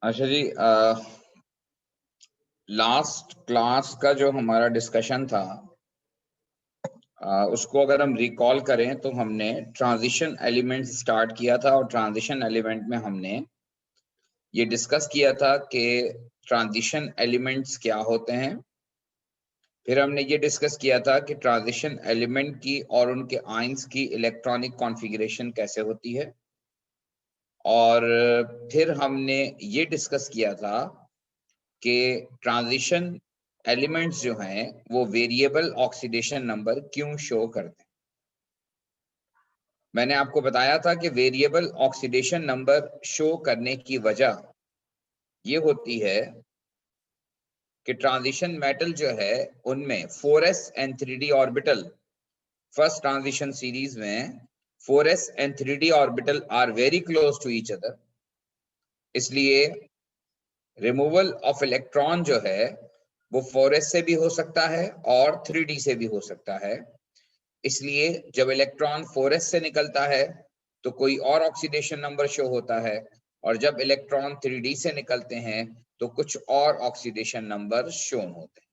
अच्छा जी, last class का जो हमारा डिस्कशन था उसको अगर हम रिकॉल करें तो हमने ट्रांजिशन एलिमेंट स्टार्ट किया था और ट्रांजिशन एलिमेंट में हमने ये डिस्कस किया था कि ट्रांजिशन एलिमेंट्स क्या होते हैं। फिर हमने ये डिस्कस किया था कि ट्रांजिशन एलिमेंट की और उनके आयंस की इलेक्ट्रॉनिक कॉन्फ़िगरेशन कैसे होती है। और फिर हमने ये डिस्कस किया था कि ट्रांजिशन एलिमेंट्स जो हैं वो वेरिएबल ऑक्सीडेशन नंबर क्यों शो करते हैं। मैंने आपको बताया था कि वेरिएबल ऑक्सीडेशन नंबर शो करने की वजह ये होती है कि ट्रांजिशन मेटल जो है उनमें 4s and 3d orbital, first transition series में 4s and 3d orbital are very close to each other, इसलिए रिमूवल ऑफ इलेक्ट्रॉन जो है वो 4s से भी हो सकता है और 3d से भी हो सकता है। इसलिए जब इलेक्ट्रॉन 4s से निकलता है तो कोई और ऑक्सीडेशन नंबर शो होता है, और जब इलेक्ट्रॉन 3d से निकलते हैं तो कुछ और ऑक्सीडेशन नंबर शोन होते हैं।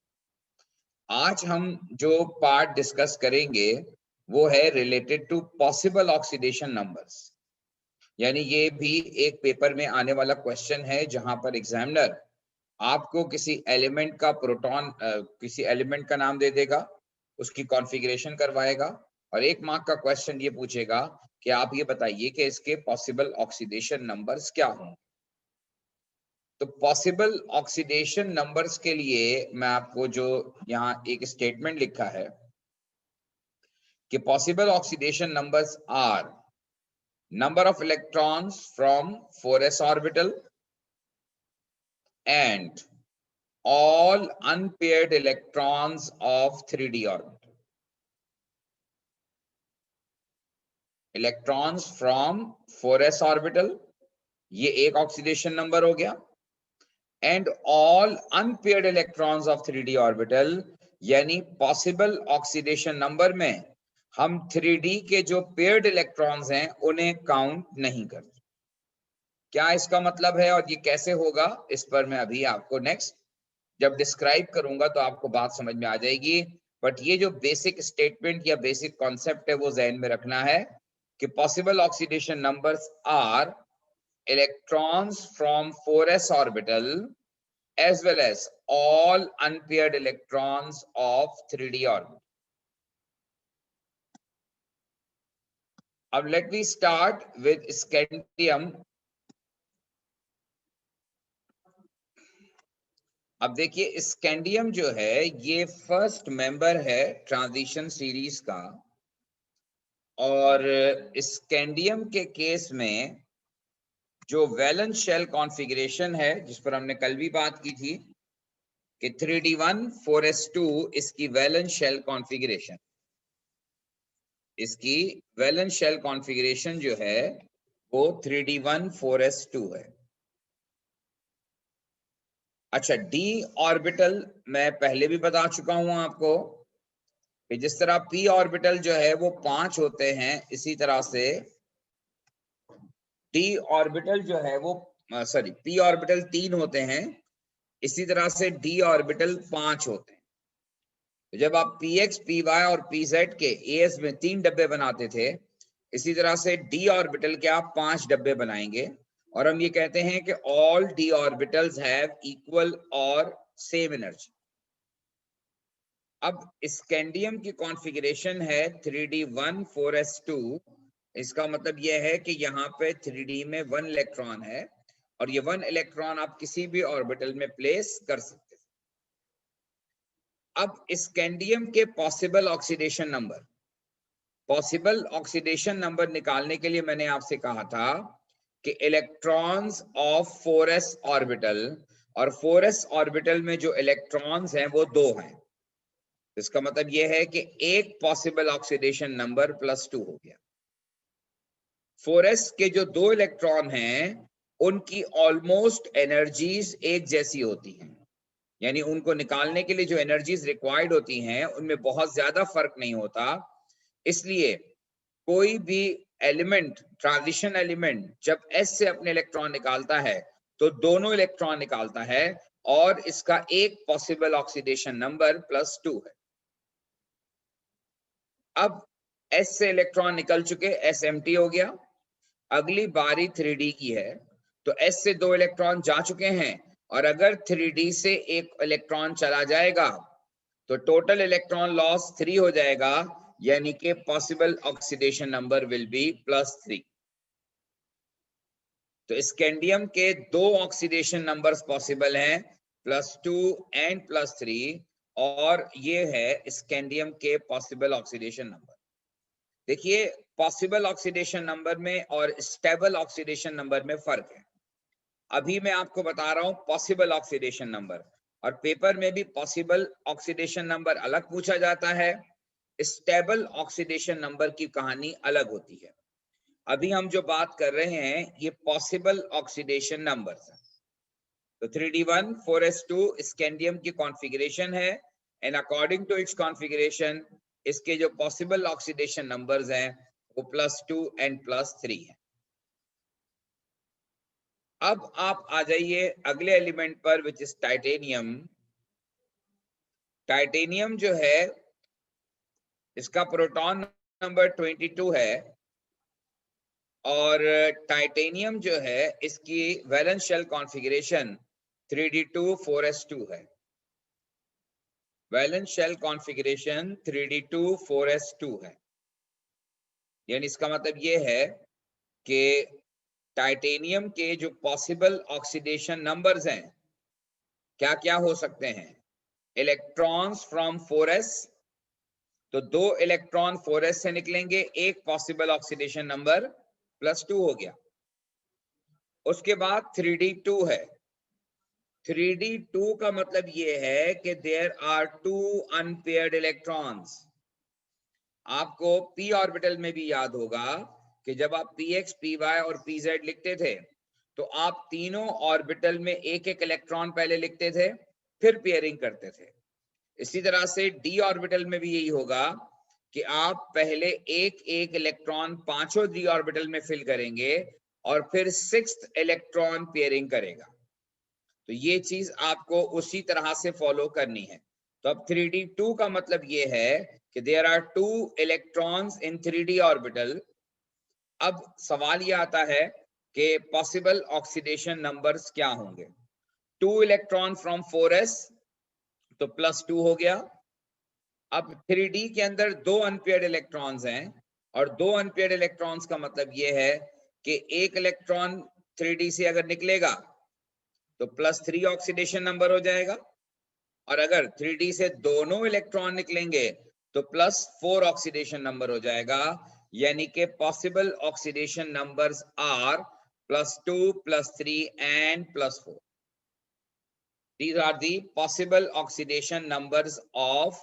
आज हम जो पार्ट डिस्कस करेंगे वो है related to possible oxidation numbers, यानी ये भी एक पेपर में आने वाला क्वेश्चन है जहां पर एग्जामिनर आपको किसी एलिमेंट का किसी एलिमेंट का नाम दे देगा, उसकी कॉन्फ़िगरेशन करवाएगा और 1 मार्क का क्वेश्चन ये पूछेगा कि आप ये बताइए कि इसके पॉसिबल ऑक्सीडेशन नंबर्स क्या होंगे। तो पॉसिबल ऑक्सीडेशन नंबर्स के लिए मैं आपको जो यहाँ एक स्टेटमेंट लिखा है कि possible oxidation numbers are number of electrons from 4s orbital and all unpaired electrons of 3d orbital. Electrons from 4s orbital, ये एक ऑक्सीडेशन नंबर हो गया, and all unpaired electrons of 3d orbital, यानी possible oxidation number में हम 3d के जो paired electrons हैं उन्हें काउंट नहीं करते। क्या इसका मतलब है और ये कैसे होगा, इस पर मैं अभी आपको नेक्स्ट जब डिस्क्राइब करूंगा तो आपको बात समझ में आ जाएगी। बट ये जो बेसिक स्टेटमेंट या बेसिक कॉन्सेप्ट है वो जहन में रखना है कि possible oxidation numbers are electrons from 4s orbital as well as all unpaired electrons of 3d orbital. अब let me start with scandium. अब देखिए स्कैंडियम जो है ये फर्स्ट मेंबर है ट्रांजिशन सीरीज का, और स्कैंडियम के केस में जो वैलेंस शेल कॉन्फ़िगरेशन है जिस पर हमने कल भी बात की थी कि 3d1 4s2 इसकी वैलेंस शेल कॉन्फ़िगरेशन, इसकी वैलेंस शेल कॉन्फ़िगरेशन जो है वो 3d1 4s2 है। अच्छा, d ऑर्बिटल मैं पहले भी बता चुका हूं आपको कि जिस तरह p ऑर्बिटल जो है वो 5 होते हैं, इसी तरह से d ऑर्बिटल जो है वो p ऑर्बिटल 3 होते हैं, इसी तरह से d ऑर्बिटल 5 होते हैं। तो जब आप px py और pz के as में 3 डब्बे बनाते थे, इसी तरह से d ऑर्बिटल के आप 5 डब्बे बनाएंगे, और हम ये कहते हैं कि all d orbitals have equal और सेम एनर्जी। अब स्कैंडियम की कॉन्फ़िगरेशन है 3d1 4s2, इसका मतलब यह है कि यहाँ पे 3d में 1 इलेक्ट्रॉन है और ये 1 इलेक्ट्रॉन आप किसी भी ऑर्बिटल में प्लेस कर सकते हैं। अब स्कैंडियम के पॉसिबल ऑक्सीडेशन नंबर निकालने के लिए मैंने आपसे कहा था कि इलेक्ट्रॉन्स ऑफ 4s ऑर्बिटल, और 4s ऑर्बिटल में जो इलेक्ट्रॉन्स हैं वो 2 हैं, इसका मतलब यह है कि एक पॉसिबल ऑक्सीडेशन नंबर +2 हो गया। 4s के जो 2 इलेक्ट्रॉन हैं उनकी ऑलमोस्ट एनर्जीज एक जैसी होती हैं, यानी उनको निकालने के लिए जो एनर्जीज रिक्वायर्ड होती हैं उनमें बहुत ज्यादा फर्क नहीं होता। इसलिए कोई भी एलिमेंट, ट्रांजिशन एलिमेंट जब s से अपने इलेक्ट्रॉन निकालता है तो दोनों इलेक्ट्रॉन निकालता है और इसका एक पॉसिबल ऑक्सीडेशन नंबर +2 है। अब S से इलेक्ट्रॉन निकल चुके, S एम्प्टी हो गया। अगली बारी 3D की है, तो S से 2 इलेक्ट्रॉन जा चुके हैं और अगर 3D से एक इलेक्ट्रॉन चला जाएगा तो टोटल इलेक्ट्रॉन लॉस 3 हो जाएगा, यानी कि possible oxidation number will be +3। तो स्कैंडियम के 2 ऑक्सीडेशन नंबर्स पॉसिबल हैं, +2 एंड +3, और ये है स्कैंडियम के पॉसिबल ऑक्सीडेशन नंबर। देखिए पॉसिबल ऑक्सीडेशन नंबर में और स्टेबल ऑक्सीडेशन नंबर में फर्क है। अभी मैं आपको बता रहा हूं पॉसिबल ऑक्सीडेशन नंबर, और पेपर में भी पॉसिबल ऑक्सीडेशन नंबर अलग पूछा जाता है, स्टेबल ऑक्सीडेशन नंबर की कहानी अलग होती है। अभी हम जो बात कर रहे हैं ये पॉसिबल ऑक्सीडेशन नंबर्स है। तो 3D1 4s2 स्कैंडियम की कॉन्फ़िगरेशन है, and according to its configuration इसके जो पॉसिबल ऑक्सीडेशन नंबर्स हैं वो +2 एंड +3 है। अब आप आ जाइए अगले एलिमेंट पर, विच इज टाइटेनियम। टाइटेनियम जो है इसका प्रोटॉन नंबर 22 है, और टाइटेनियम जो है इसकी valence shell configuration 3D2 4s2 है। Valence shell configuration 3D2 4s2 है, यानी इसका मतलब ये है कि टाइटेनियम के जो पॉसिबल ऑक्सीडेशन नंबर्स हैं क्या क्या हो सकते हैं। इलेक्ट्रॉन्स फ्रॉम 4s, तो 2 इलेक्ट्रॉन 4s से निकलेंगे, एक पॉसिबल ऑक्सीडेशन नंबर +2 हो गया। उसके बाद 3D2 है। 3D2 का मतलब ये है कि देयर आर 2 अनपेयर्ड इलेक्ट्रॉन्स। आपको p ऑर्बिटल में भी याद होगा कि जब आप px, py और pz लिखते थे तो आप तीनों ऑर्बिटल में एक एक इलेक्ट्रॉन पहले लिखते थे, फिर पेयरिंग करते थे। इसी तरह से d ऑर्बिटल में भी यही होगा कि आप पहले एक एक इलेक्ट्रॉन पांचों d ऑर्बिटल में फिल करेंगे और फिर 6th इलेक्ट्रॉन पेयरिंग करेगा। तो ये चीज आपको उसी तरह से फॉलो करनी है। तो अब 3D2 का मतलब ये है कि there are 2 electrons in 3D orbital. अब सवाल ये आता है कि पॉसिबल ऑक्सीडेशन नंबर्स क्या होंगे। 2 इलेक्ट्रॉन फ्रॉम 4s, तो +2 हो गया। अब 3D के अंदर 2 अनपेयर्ड इलेक्ट्रॉन्स हैं, और 2 अनपेयर्ड इलेक्ट्रॉन्स का मतलब ये है कि एक इलेक्ट्रॉन 3D से अगर निकलेगा तो +3 ऑक्सीडेशन नंबर हो जाएगा, और अगर 3D से दोनों इलेक्ट्रॉन निकलेंगे तो +4 ऑक्सीडेशन नंबर हो जाएगा, यानी कि possible oxidation numbers are +2, +3 and +4। These are the possible oxidation numbers of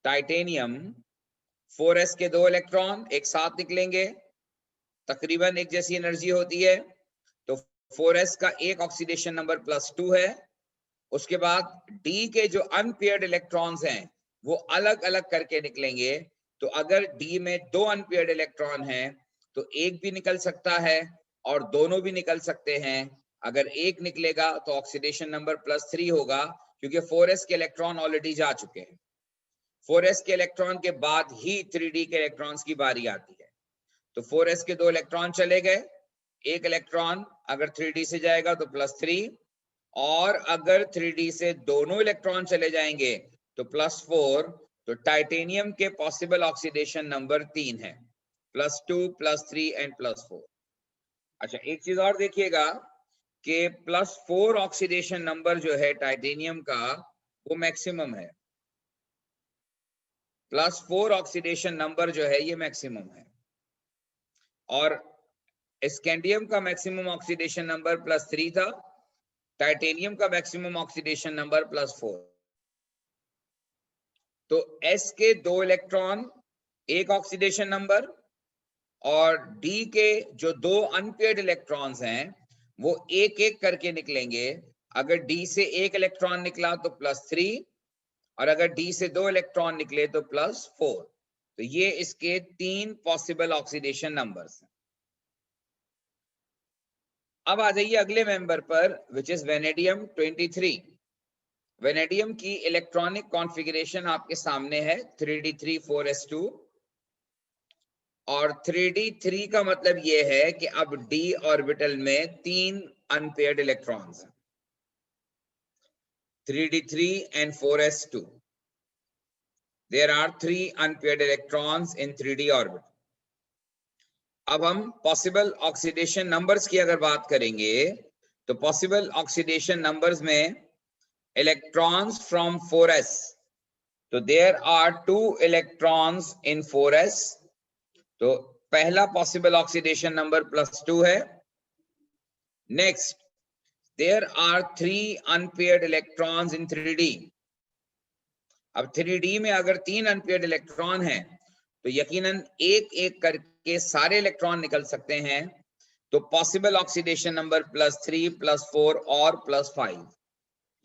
titanium. 4s के 2 इलेक्ट्रॉन एक साथ निकलेंगे, तकरीबन एक जैसी एनर्जी होती है, तो 4s का एक ऑक्सीडेशन नंबर +2 है। उसके बाद d के जो अनपेयर्ड इलेक्ट्रॉन्स हैं वो अलग अलग करके निकलेंगे। तो अगर d में 2 अनपेयर्ड इलेक्ट्रॉन हैं तो एक भी निकल सकता है और दोनों भी निकल सकते हैं। अगर एक निकलेगा तो ऑक्सीडेशन नंबर +3 होगा, क्योंकि 4s के इलेक्ट्रॉन ऑलरेडी जा चुके हैं। 4s के इलेक्ट्रॉन के बाद ही 3D के इलेक्ट्रॉन्स की बारी आती है। तो 4s के 2 इलेक्ट्रॉन चले गए, एक इलेक्ट्रॉन अगर 3D से जाएगा तो +3, और अगर 3D से दोनों इलेक्ट्रॉन चले जाएंगे तो +4। तो टाइटेनियम के पॉसिबल ऑक्सीडेशन नंबर 3 है, +2, +3 एंड +4। अच्छा एक चीज और देखिएगा कि +4 ऑक्सीडेशन नंबर जो है टाइटेनियम का वो मैक्सिमम है। +4 ऑक्सीडेशन नंबर जो है ये मैक्सिमम है, और स्कैंडियम का मैक्सिमम ऑक्सीडेशन नंबर +3 था, टाइटेनियम का मैक्सिमम ऑक्सीडेशन नंबर +4। तो s के 2 इलेक्ट्रॉन एक ऑक्सीडेशन नंबर, और d के जो 2 अनपेयर्ड इलेक्ट्रॉन्स हैं वो एक एक करके निकलेंगे। अगर d से एक इलेक्ट्रॉन निकला तो +3, और अगर d से 2 इलेक्ट्रॉन निकले तो +4। तो ये इसके 3 पॉसिबल ऑक्सीडेशन नंबर्स हैं। अब आ जाइए अगले मेंबर पर, विच इज वेनेडियम 23। वेनेडियम की इलेक्ट्रॉनिक कॉन्फ़िगरेशन आपके सामने है 3d3 4s2, और 3d3 का मतलब ये है कि अब d ऑर्बिटल में 3 अनपेयर्ड इलेक्ट्रॉन्स हैं, 3d3 and 4s2. There are 3 unpaired electrons in 3d orbit. अब हम पॉसिबल ऑक्सीडेशन नंबर्स की अगर बात करेंगे तो पॉसिबल ऑक्सीडेशन नंबर्स में इलेक्ट्रॉन्स फ्रॉम 4s, तो there are 2 electrons in 4s, तो पहला पॉसिबल ऑक्सीडेशन नंबर +2 है। Next, there are 3 unpaired electrons in 3d। अब 3d में अगर 3 अनपेयर्ड इलेक्ट्रॉन हैं तो यकीनन एक एक करके सारे इलेक्ट्रॉन निकल सकते हैं, तो पॉसिबल ऑक्सीडेशन नंबर +3 +4 और +5,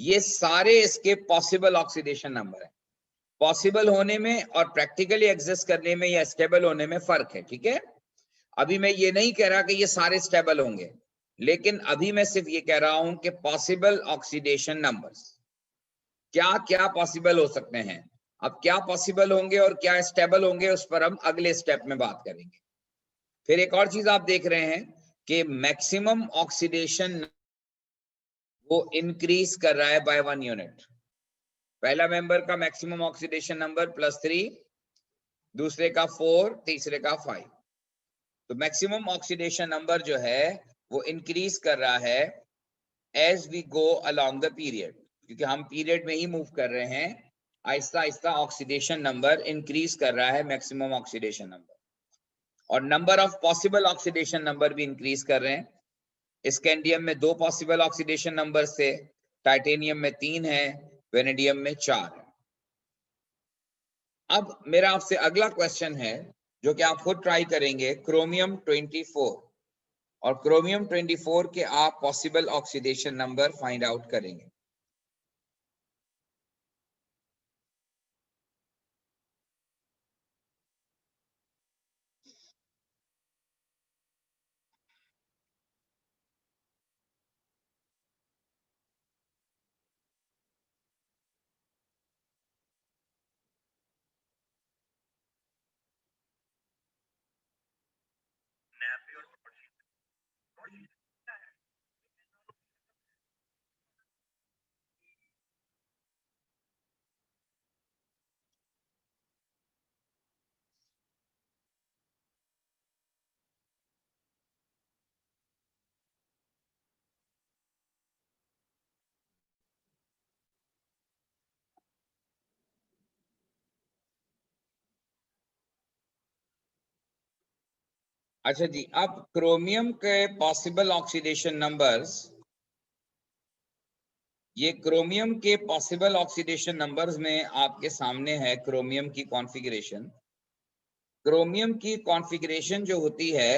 ये सारे इसके पॉसिबल ऑक्सीडेशन नंबर है। पॉसिबल होने में और प्रैक्टिकली एग्जिस्ट करने में या स्टेबल होने में फर्क है, ठीक है। अभी मैं ये नहीं कह रहा कि ये सारे स्टेबल होंगे, लेकिन अभी मैं सिर्फ ये कह रहा हूं कि पॉसिबल ऑक्सीडेशन नंबर्स क्या क्या पॉसिबल हो सकते हैं। अब क्या पॉसिबल होंगे और क्या स्टेबल होंगे उस पर हम अगले स्टेप में बात करेंगे। फिर एक और चीज आप देख रहे हैं कि मैक्सिमम ऑक्सीडेशन वो इंक्रीज कर रहा है बाय 1 यूनिट। पहला मेंबर का मैक्सिमम ऑक्सीडेशन नंबर +3, दूसरे का 4, तीसरे का 5। तो मैक्सिमम ऑक्सीडेशन नंबर जो है वो इंक्रीज कर रहा है as we go along the period, क्योंकि हम पीरियड में ही मूव कर रहे हैं। Aahista Aahista oxidation number increase कर रहा है, मैक्सिमम ऑक्सीडेशन नंबर, और number of possible oxidation number भी इंक्रीज कर रहे हैं। स्कैंडियम में 2 पॉसिबल ऑक्सीडेशन नंबर थे, टाइटेनियम में 3 है, वेनेडियम में 4 है। अब मेरा आपसे अगला क्वेश्चन है जो कि आप खुद ट्राई करेंगे, क्रोमियम 24, और क्रोमियम 24 के आप possible oxidation number find out करेंगे। अच्छा जी, अब क्रोमियम के पॉसिबल ऑक्सीडेशन नंबर्स, ये क्रोमियम के पॉसिबल ऑक्सीडेशन नंबर्स में आपके सामने है क्रोमियम की कॉन्फ़िगरेशन। क्रोमियम की कॉन्फ़िगरेशन जो होती है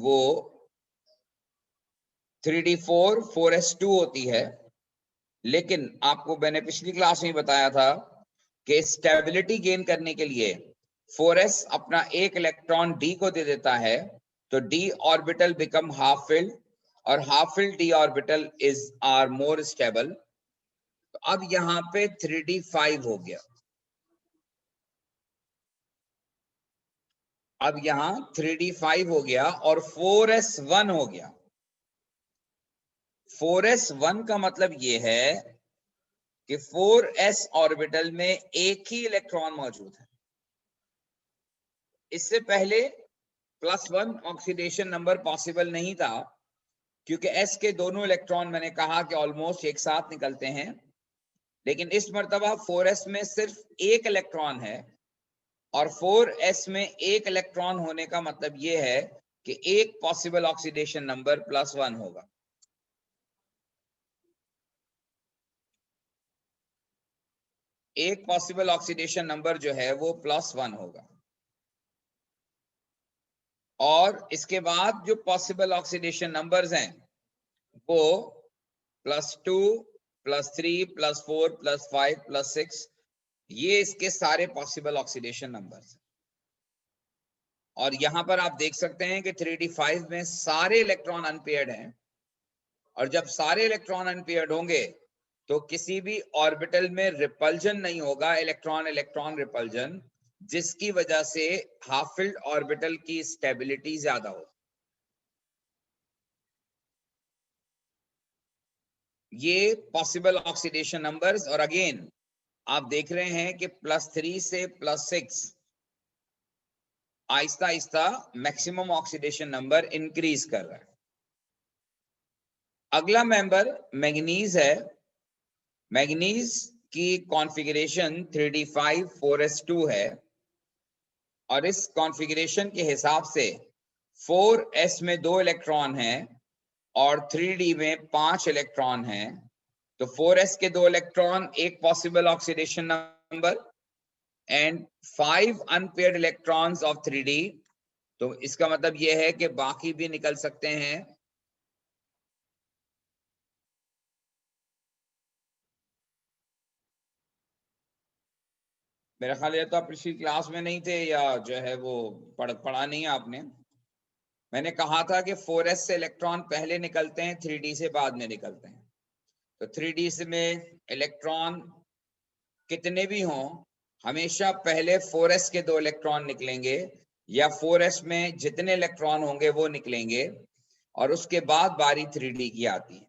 वो 3d4 4s2 होती है, लेकिन आपको मैंने पिछली क्लास में बताया था कि स्टेबिलिटी गेन करने के लिए 4s अपना एक इलेक्ट्रॉन d को दे देता है, तो d orbital become half filled, और half filled d orbital is are more stable. तो अब यहाँ पे 3d5 हो गया, अब यहाँ 3d5 हो गया और 4s1 हो गया। 4s1 का मतलब ये है कि 4s ऑर्बिटल में एक ही इलेक्ट्रॉन मौजूद है। इससे पहले +1 ऑक्सीडेशन नंबर पॉसिबल नहीं था, क्योंकि s के दोनों इलेक्ट्रॉन मैंने कहा कि ऑलमोस्ट एक साथ निकलते हैं, लेकिन इस मर्तबा 4s में सिर्फ एक इलेक्ट्रॉन है, और 4s में एक इलेक्ट्रॉन होने का मतलब ये है कि एक पॉसिबल ऑक्सीडेशन नंबर +1 होगा। एक पॉसिबल ऑक्सीडेशन नंबर जो है वो +1 होगा, और इसके बाद जो पॉसिबल ऑक्सीडेशन नंबर्स हैं वो +2 +3 +4 +5 +6, ये इसके सारे पॉसिबल ऑक्सीडेशन नंबर्स हैं। और यहां पर आप देख सकते हैं कि 3d5 में सारे इलेक्ट्रॉन अनपेयर्ड हैं, और जब सारे इलेक्ट्रॉन अनपेयर्ड होंगे तो किसी भी ऑर्बिटल में रिपल्जन नहीं होगा, इलेक्ट्रॉन इलेक्ट्रॉन रिपल्जन, जिसकी वजह से हाफ फिल्ड ऑर्बिटल की स्टेबिलिटी ज्यादा हो। ये पॉसिबल ऑक्सीडेशन नंबर्स, और अगेन आप देख रहे हैं कि +3 से +6 Aahista Aahista maximum oxidation number increase कर रहा है। अगला मेंबर मैग्नीज है। मैग्नीज की कॉन्फ़िगरेशन 3d5 4s2 है, और इस कॉन्फ़िगरेशन के हिसाब से 4s में 2 इलेक्ट्रॉन हैं और 3d में 5 इलेक्ट्रॉन हैं। तो 4s के 2 इलेक्ट्रॉन, एक possible oxidation number, and 5 unpaired electrons of 3d। तो इसका मतलब यह है कि बाकी भी निकल सकते हैं। मेरा ख्याल है तो आप पिछली क्लास में नहीं थे, या जो है वो पढ़ा नहीं है आपने। मैंने कहा था कि 4s से इलेक्ट्रॉन पहले निकलते हैं, 3d से बाद में निकलते हैं। तो 3d में इलेक्ट्रॉन कितने भी हों, हमेशा पहले 4s के 2 इलेक्ट्रॉन निकलेंगे, या 4s में जितने इलेक्ट्रॉन होंगे वो निकलेंगे, और उसके बाद बारी 3d की आती है।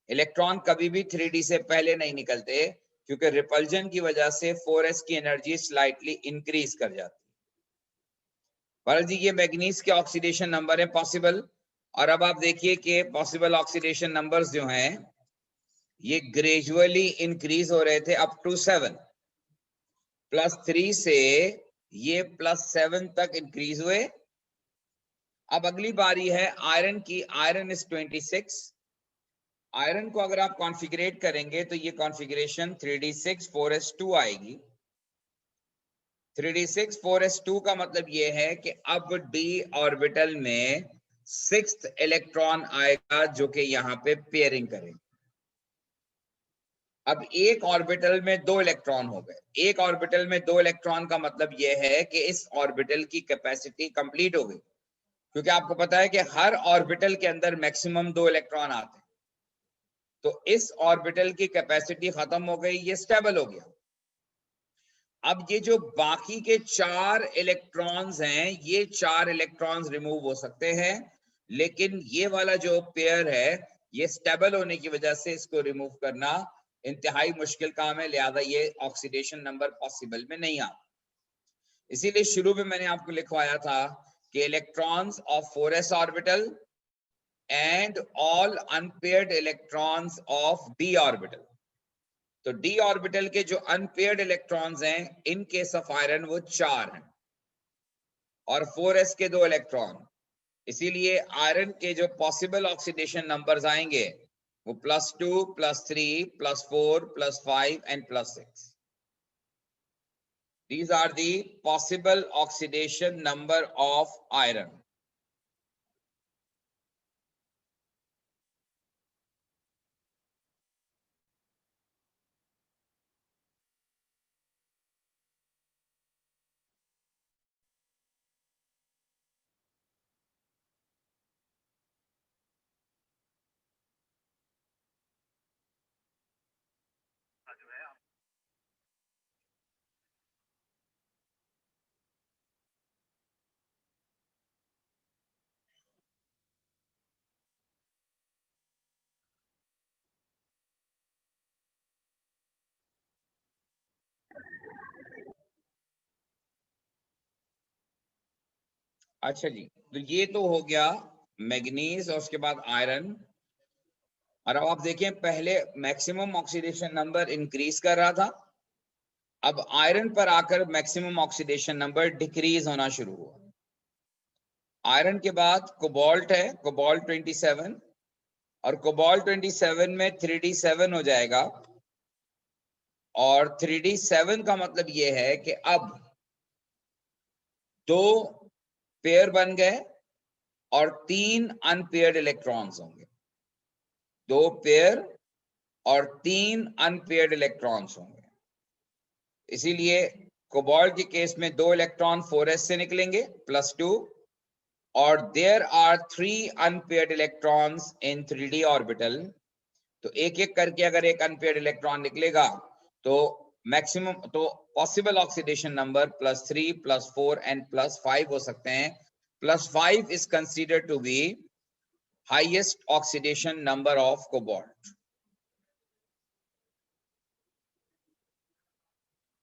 इलेक्ट्रॉन कभी भी 3d से पहले नहीं निकलते, क्योंकि रिपल्जन की वजह से 4s की एनर्जी स्लाइटली इंक्रीज कर जाती है। भरत जी, ये मैग्नीज के ऑक्सीडेशन नंबर है पॉसिबल। और अब आप देखिए कि पॉसिबल ऑक्सीडेशन नंबर्स जो हैं ये ग्रेजुअली इंक्रीज हो रहे थे अप टू 7, +3 से ये +7 तक इंक्रीज हुए। अब अगली बारी है आयरन की। Iron is 26। आयरन को अगर आप कॉन्फ़िगरेट करेंगे तो ये कॉन्फ़िगरेशन 3d6 4s2 आएगी। 3d6 4s2 का मतलब ये है कि अब d ऑर्बिटल में 6th इलेक्ट्रॉन आएगा, जो कि यहाँ पे पेयरिंग करेगा। अब एक ऑर्बिटल में 2 इलेक्ट्रॉन हो गए। एक ऑर्बिटल में 2 इलेक्ट्रॉन का मतलब यह है कि इस ऑर्बिटल की कैपेसिटी कंप्लीट हो गई, क्योंकि आपको पता है कि हर ऑर्बिटल के अंदर मैक्सिमम 2 इलेक्ट्रॉन आते हैं। तो इस ऑर्बिटल की कैपेसिटी खत्म हो गई, ये स्टेबल हो गया। अब ये जो बाकी के 4 इलेक्ट्रॉन्स हैं, ये 4 इलेक्ट्रॉन्स रिमूव हो सकते हैं, लेकिन ये वाला जो पेयर है ये स्टेबल होने की वजह से इसको रिमूव करना इंतहाई मुश्किल काम है, लिहाजा ये ऑक्सीडेशन नंबर पॉसिबल में नहीं आता। इसीलिए शुरू में मैंने आपको लिखवाया था कि electrons of 4s orbital and all unpaired electrons of d orbital. तो d ऑर्बिटल के जो अनपेयर्ड इलेक्ट्रॉन्स हैं, इन केस ऑफ आयरन वो 4 हैं, और 4s के 2 इलेक्ट्रॉन। इसीलिए आयरन के जो पॉसिबल ऑक्सीडेशन नंबर्स आएंगे वो +2, +3, +4, +5 and +6। These are the possible oxidation number of iron. अच्छा जी, तो ये तो हो गया मैग्नीज और उसके बाद आयरन। और अब आप देखें, पहले मैक्सिमम ऑक्सीडेशन नंबर इंक्रीज कर रहा था, अब आयरन पर आकर मैक्सिमम ऑक्सीडेशन नंबर डिक्रीज होना शुरू हुआ। आयरन के बाद कोबाल्ट है, कोबाल्ट 27, और कोबाल्ट 27 में 3d7 हो जाएगा। और 3d7 का मतलब ये है कि अब 2 पेयर बन गए और 3 अनपेयर्ड इलेक्ट्रॉन्स होंगे। 2 पेयर और 3 अनपेयर्ड इलेक्ट्रॉन्स होंगे। इसीलिए कोबाल्ट के केस में 2 इलेक्ट्रॉन 4s से निकलेंगे +2, और there are 3 unpaired electrons in 3d orbital, तो एक एक करके अगर एक अनपेयर्ड इलेक्ट्रॉन निकलेगा तो मैक्सिमम तो पॉसिबल ऑक्सीडेशन नंबर +3 +4 एंड +5 हो सकते हैं. +5 is considered to be highest oxidation number of cobalt.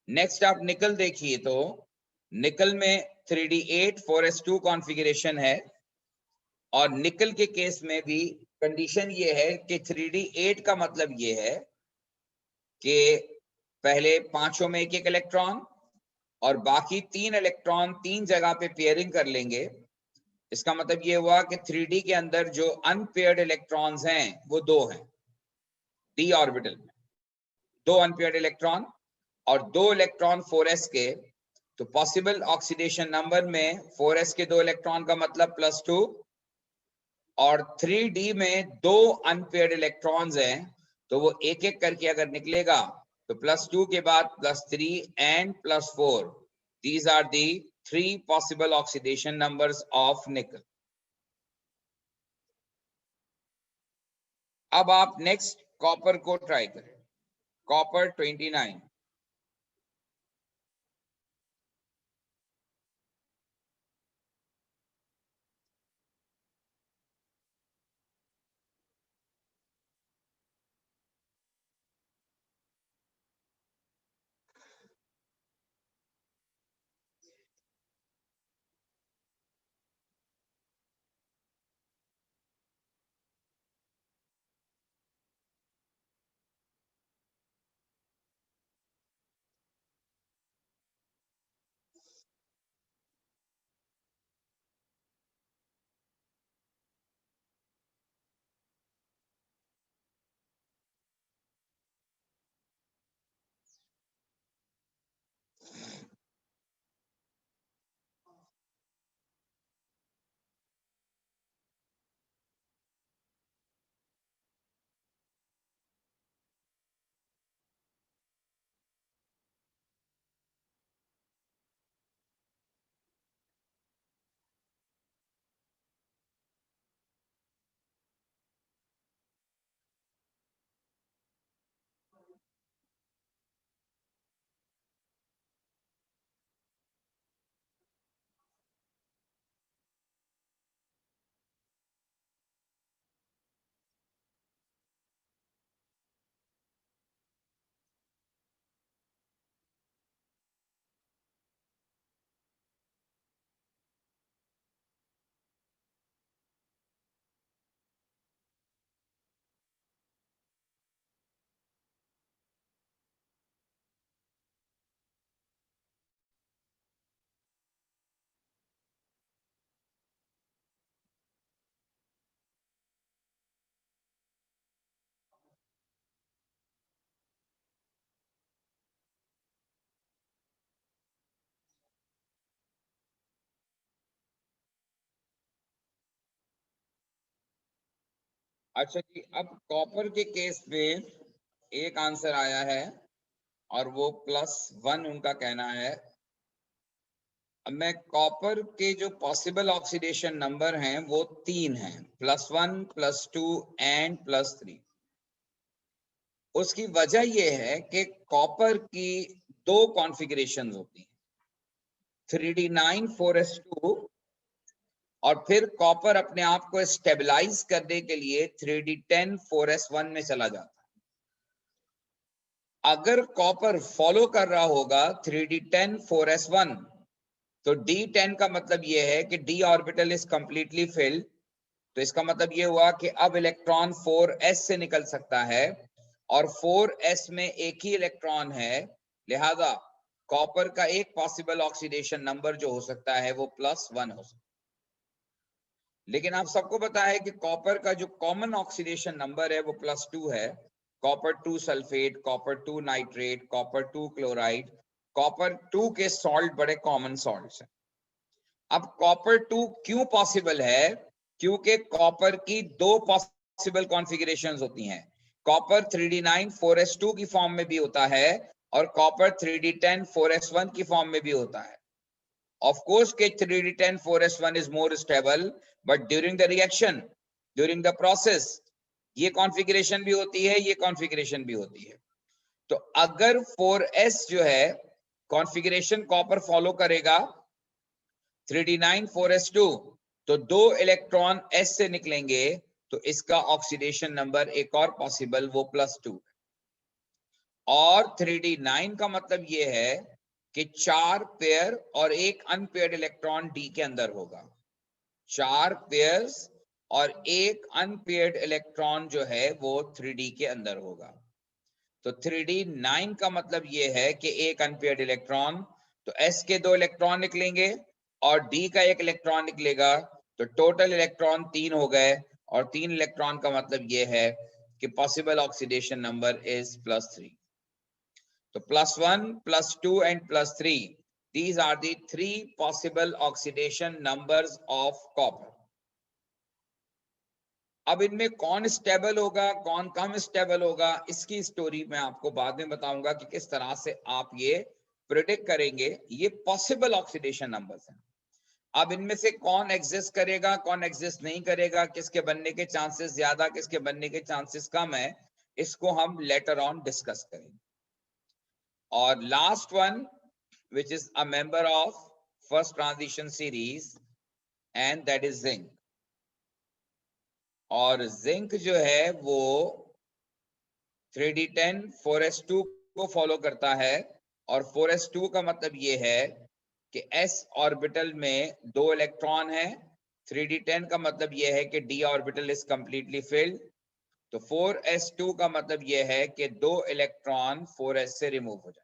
Next आप निकल देखिए, तो निकल में 3d8 4s2 कॉन्फ़िगरेशन है, और निकल के केस में भी कंडीशन ये है कि 3d8 का मतलब ये है कि पहले पांचों में एक एक इलेक्ट्रॉन और बाकी 3 इलेक्ट्रॉन 3 जगह पे पेयरिंग कर लेंगे. इसका मतलब ये हुआ कि 3d के अंदर जो अनपेयर्ड इलेक्ट्रॉन्स हैं वो 2 हैं. d ऑर्बिटल में 2 अनपेयर्ड इलेक्ट्रॉन और 2 इलेक्ट्रॉन 4s के, तो पॉसिबल ऑक्सीडेशन नंबर में 4s के 2 इलेक्ट्रॉन का मतलब +2, और 3d में 2 अनपेयर्ड इलेक्ट्रॉन्स हैं, तो वो एक एक करके अगर निकलेगा तो +2 के बाद +3 and +4. These are the 3 possible oxidation numbers of nickel. अब आप नेक्स्ट कॉपर को ट्राई करें. कॉपर 29. अच्छा जी, अब कॉपर के केस में एक आंसर आया है और वो +1 उनका कहना है. अब मैं कॉपर के जो पॉसिबल ऑक्सीडेशन नंबर हैं वो 3 हैं, +1 +2 एंड +3. उसकी वजह ये है कि कॉपर की 2 कॉन्फ़िगरेशन होती हैं, 3d9 4s2, और फिर कॉपर अपने आप को स्टेबलाइज करने के लिए 3d10 4s1 में चला जाता है. अगर कॉपर फॉलो कर रहा होगा 3d10 4s1, तो d10 का मतलब यह है कि d orbital is completely filled. तो इसका मतलब यह हुआ कि अब इलेक्ट्रॉन 4s से निकल सकता है, और 4s में एक ही इलेक्ट्रॉन है, लिहाजा कॉपर का एक पॉसिबल ऑक्सीडेशन नंबर जो हो सकता है वो +1 हो सकता है. लेकिन आप सबको पता है कि कॉपर का जो कॉमन ऑक्सीडेशन नंबर है वो +2 है. Copper 2 sulphate, copper 2 nitrate, copper 2 chloride, copper 2 के सॉल्ट बड़े कॉमन सॉल्ट्स हैं. अब कॉपर 2 क्यों पॉसिबल है? क्योंकि कॉपर की 2 पॉसिबल कॉन्फ़िगरेशंस होती हैं. कॉपर 3d9 4s2 की फॉर्म में भी होता है और कॉपर 3d10 4s1 की फॉर्म में भी होता है. Of course के 3d10 4s1 is more stable, but during the reaction, during the process, ये कॉन्फ़िगरेशन भी होती है, ये कॉन्फ़िगरेशन भी होती है। तो अगर 4s जो है कॉन्फ़िगरेशन कॉपर फॉलो करेगा 3d9 4s2, तो 2 इलेक्ट्रॉन s से निकलेंगे, तो इसका ऑक्सीडेशन नंबर एक और पॉसिबल वो +2 है। और 3d9 का मतलब ये है कि 4 पेयर और एक अनपेयर्ड इलेक्ट्रॉन d के अंदर होगा। 4 पेयर्स और एक अनपेयर्ड इलेक्ट्रॉन जो है वो 3d के अंदर होगा। तो 3d9 का मतलब ये है कि एक अनपेयर्ड इलेक्ट्रॉन, तो s के 2 इलेक्ट्रॉन निकलेंगे और d का 1 इलेक्ट्रॉन निकलेगा, तो टोटल इलेक्ट्रॉन 3 हो गए, और 3 इलेक्ट्रॉन का मतलब ये है कि पॉसिबल ऑक्सीडेशन नंबर इज +3। तो +1, +2 and +3, these are the 3 possible oxidation numbers of copper. अब इनमें कौन स्टेबल होगा, कौन कम स्टेबल होगा, इसकी स्टोरी मैं आपको बाद में बताऊंगा कि किस तरह से आप ये प्रेडिक्ट करेंगे। ये पॉसिबल ऑक्सीडेशन नंबर्स हैं। अब इनमें से कौन एग्जिस्ट करेगा, कौन एग्जिस्ट नहीं करेगा, किसके बनने के चांसेस ज्यादा, किसके बनने के चांसेस कम है, इसको हम लेटर ऑन डिस्कस करेंगे। और last one, which is a member of first transition series, and that is zinc. और जिंक जो है वो 3d10 4s2 को फॉलो करता है, और 4s2 का मतलब ये है कि s ऑर्बिटल में 2 इलेक्ट्रॉन है। 3d10 का मतलब ये है कि d orbital is completely filled, तो 4s2 का मतलब ये है कि 2 इलेक्ट्रॉन 4s से रिमूव हो जाए,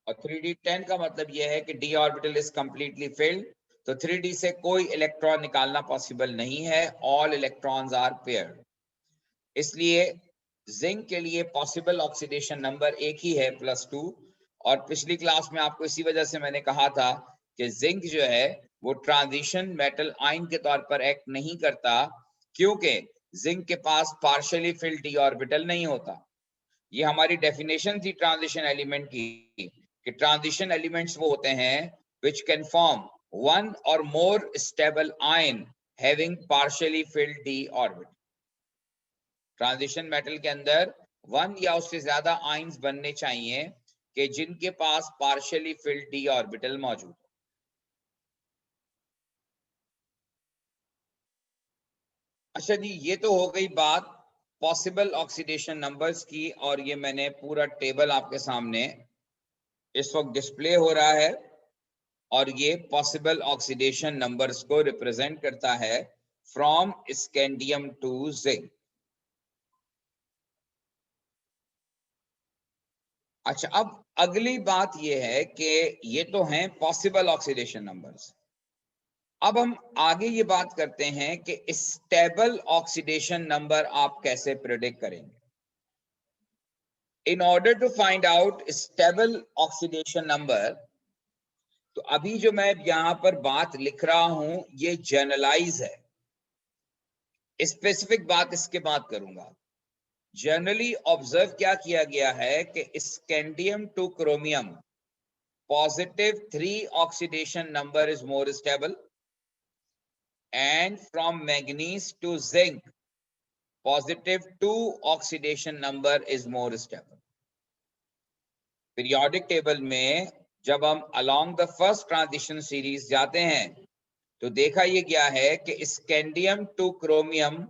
और 3d10 का मतलब यह है कि d orbital is completely filled, तो 3d से कोई इलेक्ट्रॉन निकालना पॉसिबल नहीं है, ऑल इलेक्ट्रॉन्स आर पेयर्ड। इसलिए जिंक के लिए पॉसिबल ऑक्सीडेशन नंबर एक ही है +2। और पिछली क्लास में आपको इसी वजह से मैंने कहा था कि जिंक जो है वो ट्रांजिशन मेटल आयन के तौर पर एक्ट नहीं करता, क्योंकि जिंक के पास पार्शियली फिल्ड d ऑर्बिटल नहीं होता। ये हमारी डेफिनेशन थी ट्रांजिशन एलिमेंट की, कि ट्रांजिशन एलिमेंट्स वो होते हैं which can form one or more stable ion having partially filled d orbital. Transition metal के अंदर 1 या उससे ज्यादा आयन्स बनने चाहिए कि जिनके पास पार्शियली फिल्ड d ऑर्बिटल मौजूद हो। अच्छा जी, ये तो हो गई बात पॉसिबल ऑक्सीडेशन नंबर्स की, और ये मैंने पूरा टेबल आपके सामने इस वक्त डिस्प्ले हो रहा है, और ये पॉसिबल ऑक्सीडेशन नंबर्स को रिप्रेजेंट करता है फ्रॉम स्कैंडियम टू जिंक। अच्छा, अब अगली बात ये है कि ये तो हैं पॉसिबल ऑक्सीडेशन नंबर्स। अब हम आगे ये बात करते हैं कि स्टेबल ऑक्सीडेशन नंबर आप कैसे प्रेडिक्ट करेंगे। In order to find out stable oxidation number, तो अभी जो मैं यहां पर बात लिख रहा हूं ये जनरलाइज है, स्पेसिफिक बात इसके बाद करूंगा। जनरली ऑब्जर्व क्या किया गया है कि scandium two chromium +3 oxidation number is more stable, and from manganese to zinc +2 oxidation number is more stable. Periodic table में जब हम along the first transition series जाते हैं तो देखा ये गया है कि scandium two chromium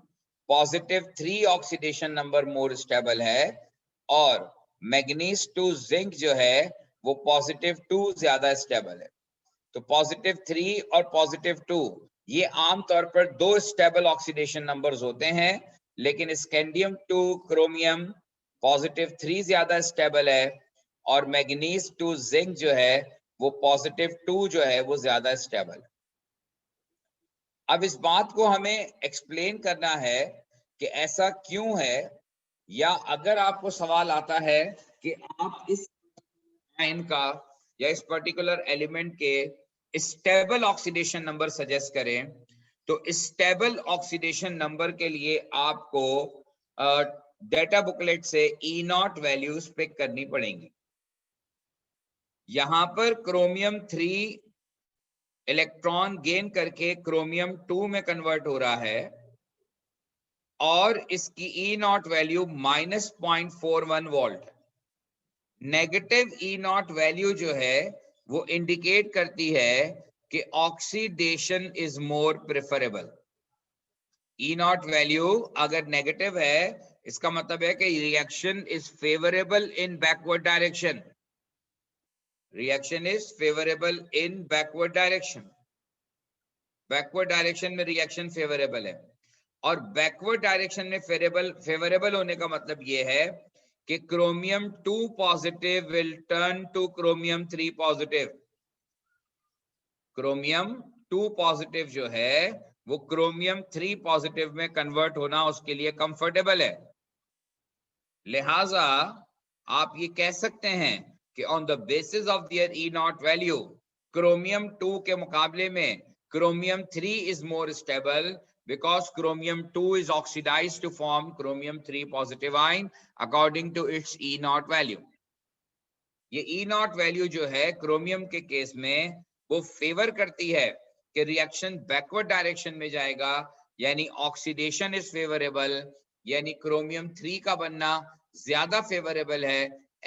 +3 oxidation number मोर स्टेबल है, और मैग्नीज टू जिंक जो है वो +2 ज्यादा स्टेबल है। तो +3 और +2 ये आमतौर पर 2 स्टेबल ऑक्सीडेशन नंबर्स होते हैं, लेकिन स्कैंडियम टू क्रोमियम +3 ज्यादा स्टेबल है, और मैग्नीज टू जिंक जो है वो +2 जो है वो ज्यादा स्टेबल है। अब इस बात को हमें एक्सप्लेन करना है कि ऐसा क्यों है, या अगर आपको सवाल आता है कि आप इस आयन का या इस पर्टिकुलर एलिमेंट के स्टेबल ऑक्सीडेशन नंबर सजेस्ट करें, तो स्टेबल ऑक्सीडेशन नंबर के लिए आपको डेटा बुकलेट से E0 वैल्यूज पिक करनी पड़ेंगी। यहां पर क्रोमियम 3 इलेक्ट्रॉन गेन करके क्रोमियम 2 में कन्वर्ट हो रहा है और इसकी E naught value -0.41 volt. Negative E naught value जो है वो इंडिकेट करती है कि oxidation is more preferable. E naught value अगर नेगेटिव है इसका मतलब है कि reaction is favourable in backward direction. Reaction is favourable in backward direction. बैकवर्ड डायरेक्शन में रिएक्शन फेवरेबल है और बैकवर्ड डायरेक्शन में फेवरेबल होने का मतलब यह है कि chromium 2 positive will turn two chromium 3 positive. Chromium 2 positive जो है वो क्रोमियम 3 पॉजिटिव में कन्वर्ट होना उसके लिए कंफर्टेबल है। लिहाजा आप ये कह सकते हैं कि on the basis of their E naught value chromium 2 के मुकाबले में chromium 3 is more stable because chromium 2 is oxidized to form chromium 3 positive ion according to its E naught value। ये E naught value जो है chromium के case में वो favour करती है कि रिएक्शन बैकवर्ड डायरेक्शन में जाएगा, यानी ऑक्सीडेशन इज फेवरेबल, यानी क्रोमियम 3 का बनना ज्यादा फेवरेबल है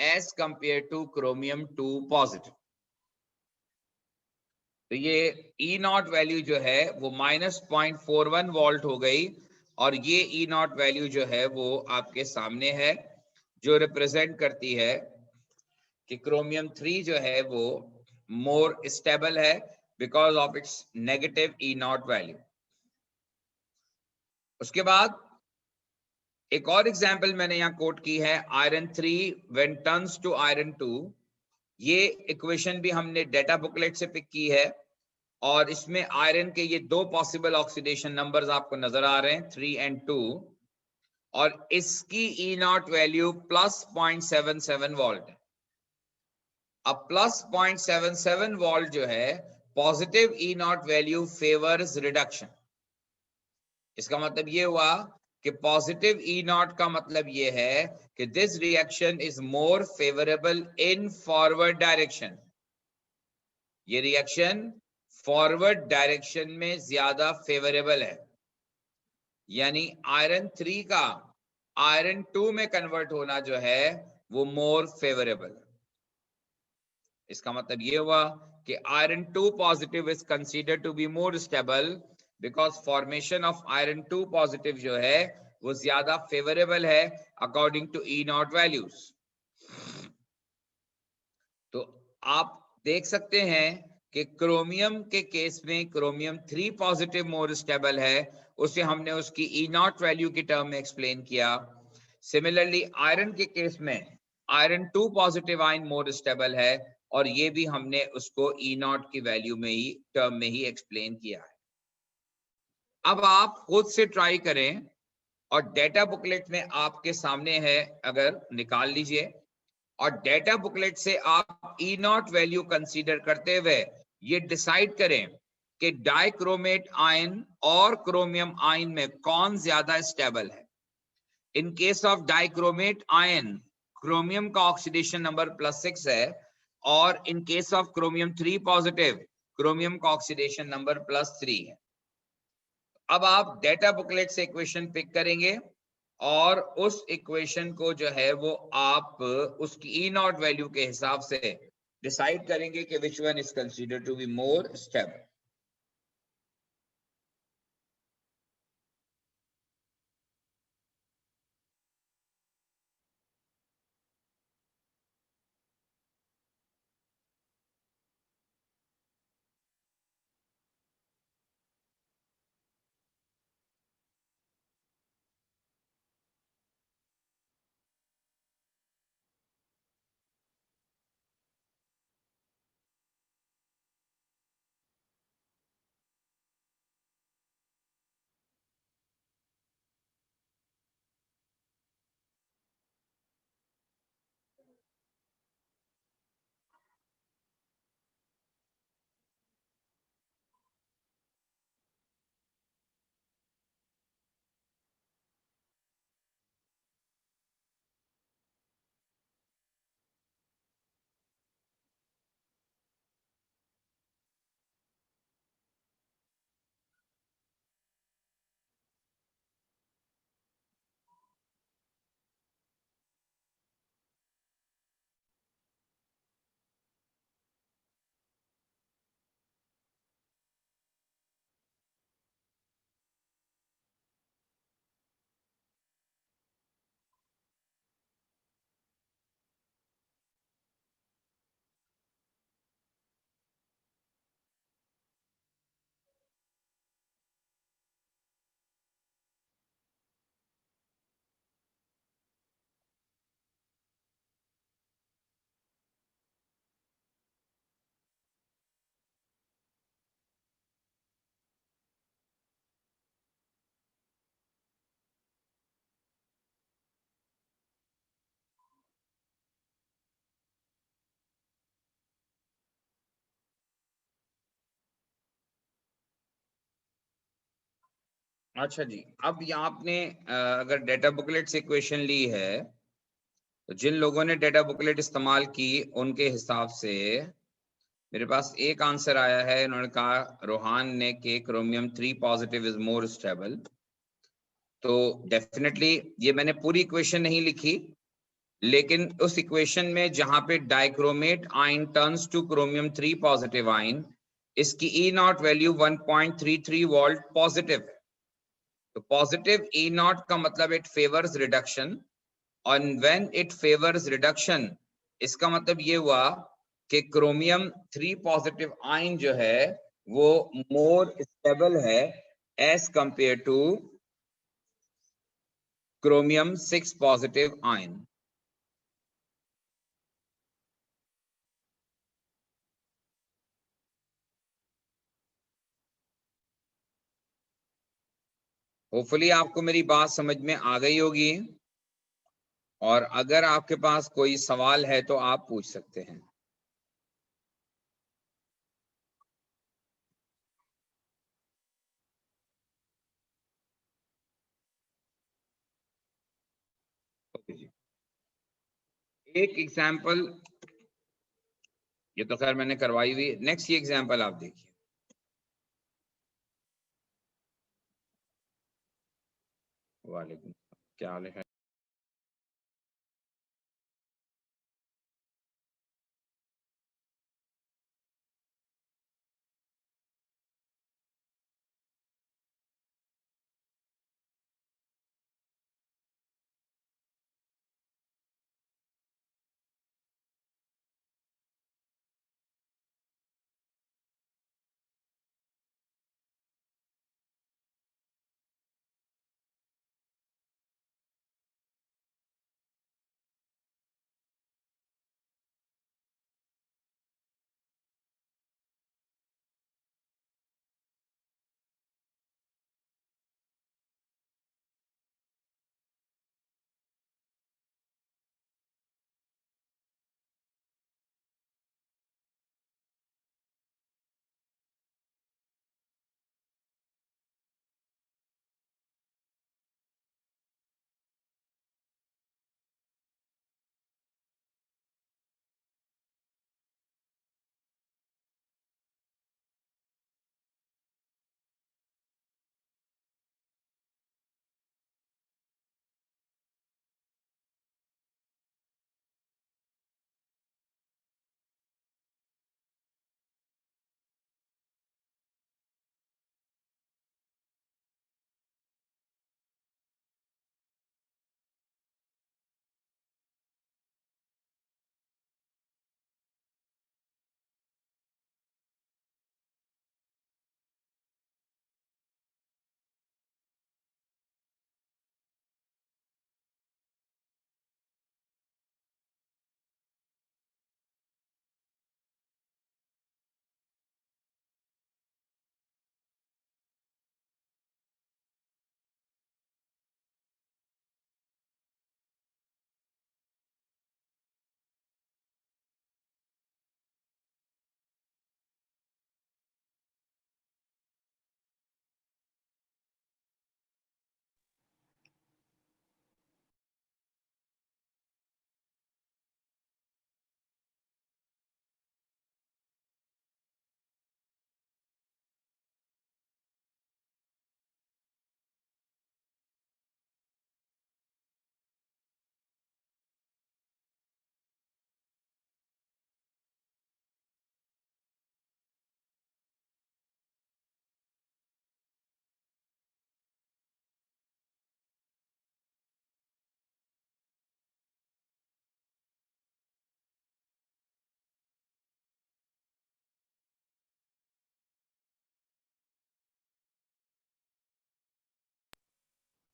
as compare to chromium 2 positive. तो ये ई नॉट वैल्यू जो है वो -0.41 वोल्ट हो गई और ये ई नॉट वैल्यू जो है वो आपके सामने है जो रिप्रेजेंट करती है कि क्रोमियम 3 जो है वो मोर स्टेबल है because of its negative E naught value. उसके बाद एक और एग्जांपल मैंने यहाँ कोट की है, iron 3 when turns to iron 2। ये इक्वेशन भी हमने डेटा बुकलेट से पिक की है और इसमें आयरन के ये दो पॉसिबल ऑक्सीडेशन नंबर्स आपको नजर आ रहे हैं 3 और 2 और इसकी ई नॉट वैल्यू +0.77 वोल्ट है। अब +0.77 वोल्ट जो है पॉजिटिव ई नॉट वैल्यू फेवर्स रिडक्शन। इसका मतलब ये हुआ कि पॉजिटिव ई नॉट का मतलब ये है कि this reaction is more favourable in forward direction. ये रिएक्शन फॉरवर्ड डायरेक्शन में ज्यादा फेवरेबल है, यानी आयरन 3 का आयरन 2 में कन्वर्ट होना जो है वो मोर फेवरेबल। इसका मतलब ये हुआ कि iron 2 positive is considered to be more stable because formation of iron 2 positive जो है वो ज्यादा फेवरेबल है according to E naught values. तो आप देख सकते हैं कि क्रोमियम के केस में क्रोमियम 3 पॉजिटिव मोर स्टेबल है, उसे हमने उसकी ई नॉट वैल्यू की टर्म में एक्सप्लेन किया। सिमिलरली आयरन के केस में आयरन 2 पॉजिटिव आयन मोर स्टेबल है और ये भी हमने उसको ई नॉट की वैल्यू में ही टर्म में ही एक्सप्लेन किया है। अब आप खुद से ट्राई करें और डेटा बुकलेट में आपके सामने है, अगर निकाल लीजिए और डेटा बुकलेट से आप ई नॉट वैल्यू कंसीडर करते हुए ये डिसाइड करें कि डाइक्रोमेट आयन और क्रोमियम आयन में कौन ज्यादा स्टेबल है। In case of dichromate ion chromium का ऑक्सीडेशन नंबर +6 है और in case of chromium 3 positive chromium का ऑक्सीडेशन नंबर +3 है। अब आप डेटा बुकलेट से इक्वेशन पिक करेंगे और उस इक्वेशन को जो है वो आप उसकी ई नॉट वैल्यू के हिसाब से डिसाइड करेंगे कि which one is considered to be more stable. अच्छा जी, अब यहाँ आपने अगर डेटा बुकलेट से क्वेश्चन ली है तो जिन लोगों ने डेटा बुकलेट इस्तेमाल की उनके हिसाब से मेरे पास एक आंसर आया है। उन्होंने कहा रोहान ने कि chromium 3 positive is more stable. तो डेफिनेटली ये मैंने पूरी इक्वेशन नहीं लिखी, लेकिन उस इक्वेशन में जहां पे dichromate ion turns two chromium 3 positive ion, इसकी E naught value 1.33 volt positive है। तो पॉजिटिव ई नॉट का मतलब इट फेवर्स रिडक्शन, और व्हेन इट फेवर्स रिडक्शन इसका मतलब ये हुआ कि क्रोमियम 3 पॉजिटिव आयन जो है वो मोर स्टेबल है as compare to chromium 6 positive ion. Hopefully आपको मेरी बात समझ में आ गई होगी, और अगर आपके पास कोई सवाल है तो आप पूछ सकते हैं। ओके जी, एक एग्जांपल, ये तो खैर मैंने करवाई हुई। नेक्स्ट ये एग्जांपल आप देखिए। वालेकुम, क्या हाल है?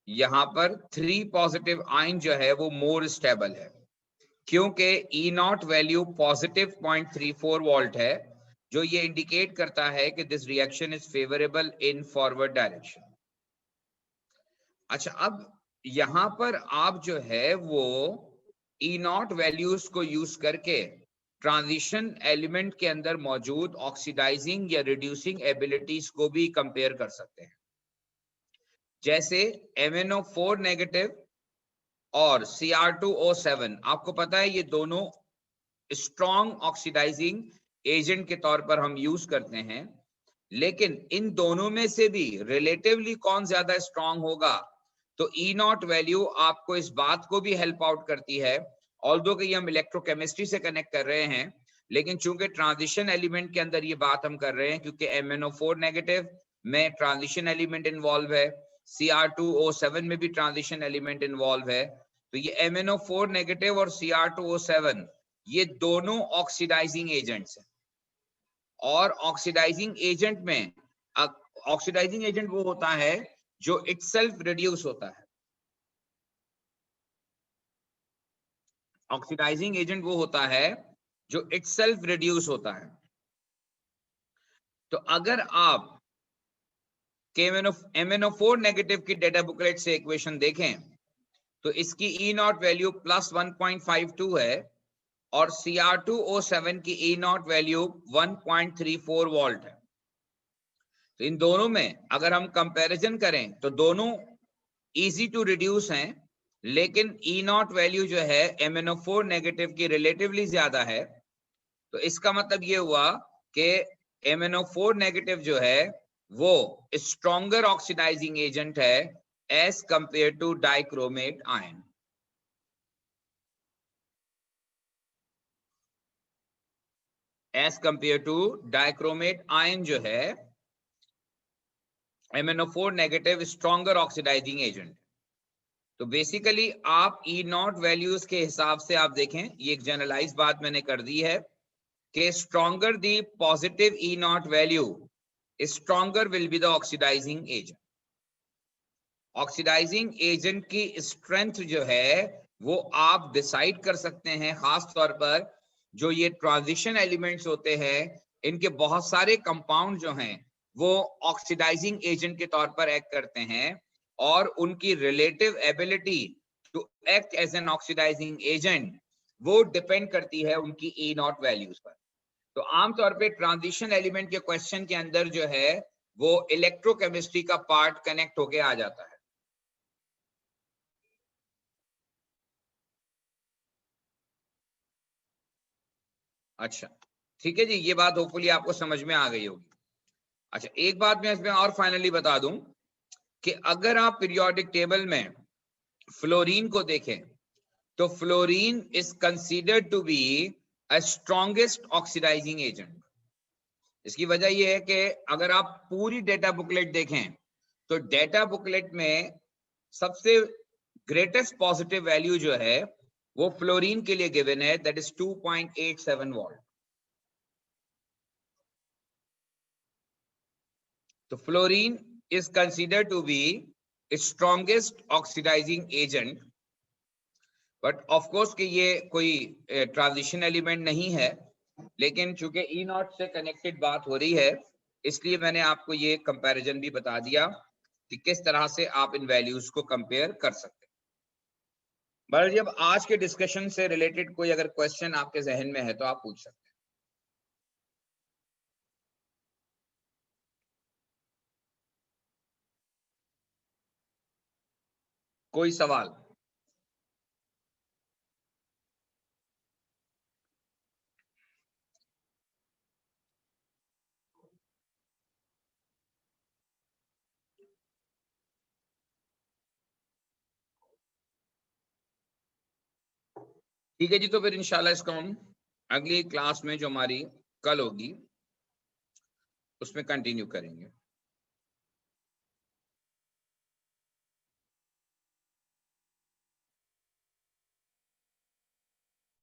यहाँ पर 3 पॉजिटिव आयन जो है वो मोर स्टेबल है, क्योंकि ई नॉट वैल्यू पॉजिटिव 0.34 वोल्ट है, जो ये इंडिकेट करता है कि this reaction is favourable in forward direction. अच्छा, अब यहां पर आप जो है वो ई नॉट वैल्यूज को यूज करके ट्रांजिशन एलिमेंट के अंदर मौजूद ऑक्सीडाइजिंग या रिड्यूसिंग एबिलिटीज को भी कंपेयर कर सकते हैं। जैसे MnO4 नेगेटिव और Cr2O7, आपको पता है ये दोनों स्ट्रॉन्ग ऑक्सीडाइजिंग एजेंट के तौर पर हम यूज करते हैं, लेकिन इन दोनों में से भी रिलेटिवली कौन ज्यादा स्ट्रॉन्ग होगा, तो E0 वैल्यू आपको इस बात को भी हेल्प आउट करती है, ऑल्दो कि हम इलेक्ट्रोकेमिस्ट्री से कनेक्ट कर रहे हैं, लेकिन चूंकि ट्रांजिशन एलिमेंट के अंदर ये बात हम कर रहे हैं, क्योंकि MnO4 नेगेटिव में ट्रांजिशन एलिमेंट इन्वॉल्व है, Cr2O7 में भी ट्रांजिशन एलिमेंट इन्वॉल्व है, तो ये MnO4 नेगेटिव और Cr2O7 ये दोनों ऑक्सीडाइजिंग एजेंट्स हैं। और ऑक्सीडाइजिंग एजेंट में ऑक्सीडाइजिंग एजेंट वो होता है जो इटसेल्फ रिड्यूस होता है। ऑक्सीडाइजिंग एजेंट वो होता है जो इटसेल्फ रिड्यूस होता है। तो अगर आप MnO4 नेगेटिव की डेटा बुकलेट से इक्वेशन देखें तो इसकी E0 वैल्यू +1.52 है और Cr2O7 की E0 वैल्यू 1.34 वोल्ट है। तो इन दोनों में अगर हम कंपैरिजन करें तो दोनों इजी टू रिड्यूस हैं, लेकिन E0 वैल्यू जो है MnO4 नेगेटिव की रिलेटिवली ज्यादा है। तो इसका मतलब ये हुआ कि MnO4 नेगेटिव जो है वो स्ट्रॉन्गर ऑक्सीडाइजिंग एजेंट है as compare to dichromate ion. As compare to dichromate ion जो है MnO4 negative stronger oxidising agent. तो बेसिकली आप E0 वैल्यूज के हिसाब से आप देखें, ये एक जनरलाइज बात मैंने कर दी है कि stronger the positive E0 value stronger will be the oxidising agent. Oxidising agent की स्ट्रेंथ जो है वो आप डिसाइड कर सकते हैं, खास तौर पर जो ये ट्रांजिशन एलिमेंट्स होते हैं इनके बहुत सारे कंपाउंड जो हैं वो ऑक्सीडाइजिंग एजेंट के तौर पर एक्ट करते हैं और उनकी relative ability to act as an oxidising agent वो डिपेंड करती है उनकी E0 वैल्यूज पर। तो आमतौर पे ट्रांजिशन एलिमेंट के क्वेश्चन के अंदर जो है वो इलेक्ट्रोकेमिस्ट्री का पार्ट कनेक्ट होके आ जाता है। अच्छा ठीक है जी, ये बात होपफुली आपको समझ में आ गई होगी। अच्छा एक बात मैं इसमें और फाइनली बता दूं कि अगर आप पीरियोडिक टेबल में फ्लोरीन को देखें तो fluorine is considered to be a strongest oxidising agent. इसकी वजह यह है कि अगर आप पूरी डेटा बुकलेट देखें तो डेटा बुकलेट में सबसे ग्रेटेस्ट पॉजिटिव वैल्यू जो है वो फ्लोरीन के लिए गिवन है, दैट इज 2.87 वोल्ट। तो fluorine is considered to be strongest oxidizing agent, but of course कि ये कोई ट्रांजिशन एलिमेंट नहीं है, लेकिन चूंकि E0 से कनेक्टेड बात हो रही है इसलिए मैंने आपको ये कंपैरिजन भी बता दिया कि किस तरह से आप इन वैल्यूज को कंपेयर कर सकते हैं। बट जब आज के डिस्कशन से रिलेटेड कोई अगर क्वेश्चन आपके जहन में है तो आप पूछ सकते हैं। कोई सवाल? ठीक है जी, तो फिर इंशाल्लाह इसको हम अगली क्लास में जो हमारी कल होगी उसमें कंटिन्यू करेंगे।